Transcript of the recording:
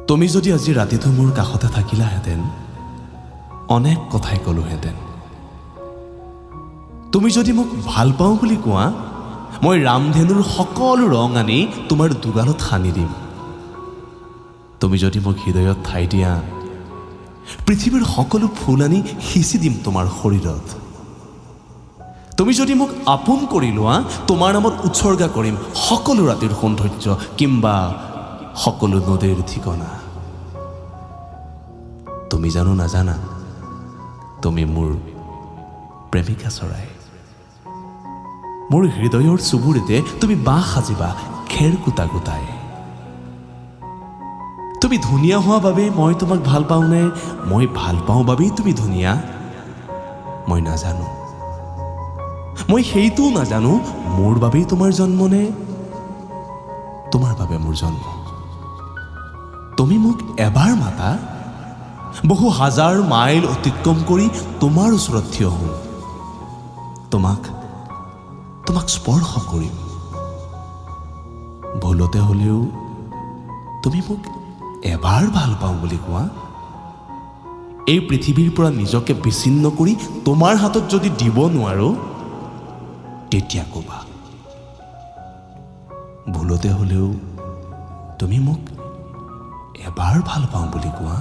তুমি যদি আজি ৰাতিটো মোৰ কাষতে থাকিলাহেঁতেন অনেক কথাই ক'লোহেঁতেন। তুমি যদি মোক ভাল পাওঁ বুলি কোৱা মই ৰামধেনুৰ সকলো ৰং আনি তোমাৰ দুগালত সানি দিম। তুমি যদি মোক হৃদয়ত ঠাই দিয়া পৃথিৱীৰ সকলো ফুল আনি সিঁচি দিম তোমাৰ শৰীৰত। তুমি যদি মোক আপোন কৰি লোৱা তোমাৰ নামত উৎসৰ্গা কৰিম সকলো ৰাতিৰ সৌন্দৰ্য কিম্বা সকলো নদীৰ ঠিকনা। তুমি জানো নাজানা তুমি মোৰ প্ৰেমিকা চৰাই। মোৰ হৃদয়ৰ চুবুৰিতে তুমি বাঁহ সাজিবা খেৰ কুটা কুটাই। তুমি ধুনীয়া হোৱা বাবেই মই তোমাক ভাল পাওঁ নে মই ভাল পাওঁ বাবেই তুমি ধুনীয়া মই নাজানো। মই সেইটোও নাজানো মোৰ বাবেই তোমাৰ জন্ম নে তোমাৰ বাবে মোৰ জন্ম। তুমি মোক এবাৰ মাতা বহু হাজাৰ মাইল অতিক্ৰম কৰি তোমাৰ ওচৰত থিয় হওঁ। তোমাক স্পৰ্শ কৰিম। ভুলতে হ'লেও তুমি মোক এবাৰ ভাল পাওঁ বুলি কোৱা। এই পৃথিৱীৰ পৰা নিজকে বিচ্ছিন্ন কৰি তোমাৰ হাতত যদি দিব নোৱাৰো তেতিয়া ক'বা। ভুলতে হ'লেও তুমি মোক এবাৰ ভাল পাওঁ বুলি কোৱা।